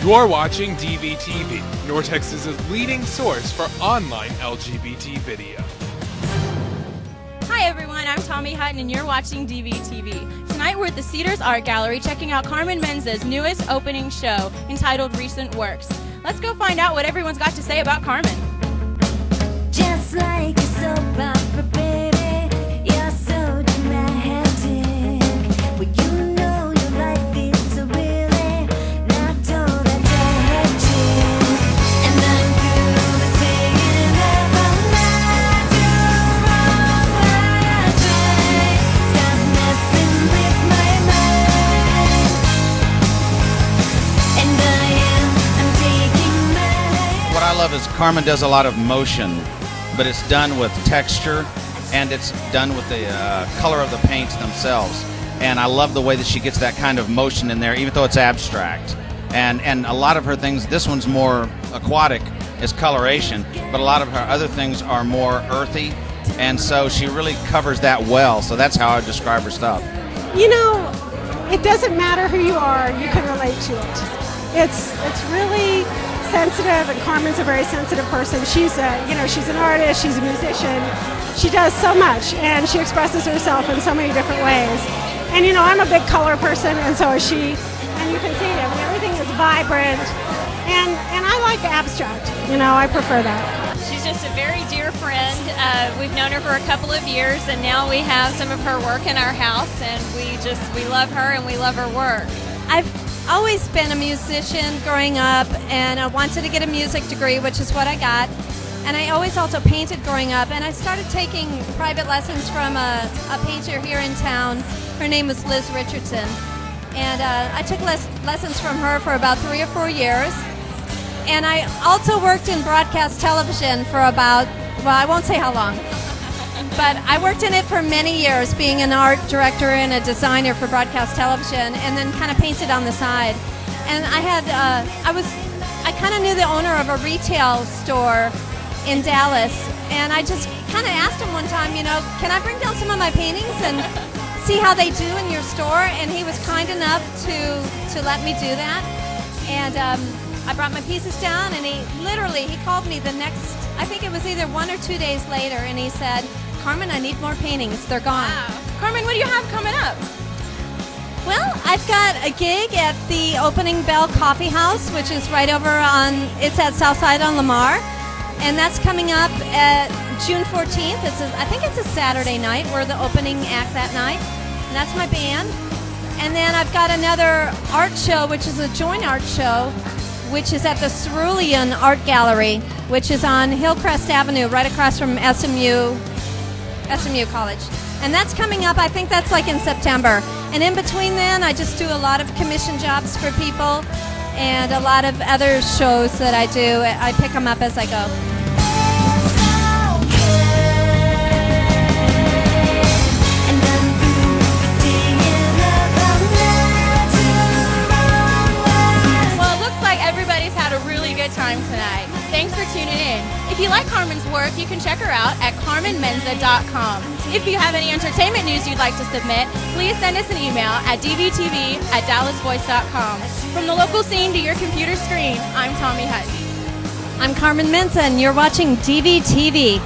You're watching DVTV, North Texas' leading source for online LGBT video. Hi everyone, I'm Tomi Hatton and you're watching DVTV. Tonight we're at the Cedars Art Gallery checking out Carmen Menza's newest opening show entitled Recent Works. Let's go find out what everyone's got to say about Carmen. Just like a soap opera, baby, you're so dramatic. Well, you know your life is so really not all that tragic. And I'm through with saying that I'm not doing wrong right. Stop messing with my mind. And I'm taking my... What I love is Carmen does a lot of motion, but it's done with texture and it's done with the color of the paints themselves. And I love the way that she gets that kind of motion in there, even though it's abstract. And a lot of her things, this one's more aquatic, is coloration, but a lot of her other things are more earthy, and so she really covers that well. So that's how I would describe her stuff. You know, it doesn't matter who you are, you can relate to it. It's really sensitive, and Carmen's a very sensitive person. She's she's an artist, she's a musician, she does so much, and she expresses herself in so many different ways. And you know, I'm a big color person, and so is she, and you can see it. I mean, everything is vibrant, and I like the abstract, you know, I prefer that. She's just a very dear friend. We've known her for a couple of years and now we have some of her work in our house and we love her and we love her work. I've always been a musician growing up, and I wanted to get a music degree, which is what I got. And I always also painted growing up, and I started taking private lessons from a painter here in town. Her name was Liz Richardson. And I took lessons from her for about 3 or 4 years. And I also worked in broadcast television for about, well, I won't say how long. But I worked in it for many years, being an art director and a designer for broadcast television, and then kind of painted on the side. And I kind of knew the owner of a retail store in Dallas, and I just kind of asked him one time, you know, can I bring down some of my paintings and see how they do in your store? And he was kind enough to let me do that. And I brought my pieces down, and he called me the next, I think it was either 1 or 2 days later, and he said, Carmen, I need more paintings. They're gone. Wow. Carmen, what do you have coming up? Well, I've got a gig at the Opening Bell Coffee House, which is right over it's at Southside on Lamar. And that's coming up at June 14th. I think it's a Saturday night. We're the opening act that night. And that's my band. And then I've got another art show, which is a joint art show, which is at the Cerulean Art Gallery, which is on Hillcrest Avenue, right across from SMU College. And that's coming up, I think that's like in September. And in between then, I just do a lot of commission jobs for people and a lot of other shows that I do. I pick them up as I go. Well, it looks like everybody's had a really good time tonight. Thanks for tuning in. If you like Carmen's work, you can check her out at carmenmenza.com. If you have any entertainment news you'd like to submit, please send us an email at dvtv@dallasvoice.com. From the local scene to your computer screen, I'm Tomi Hatton. I'm Carmen Menza, and you're watching DVTV.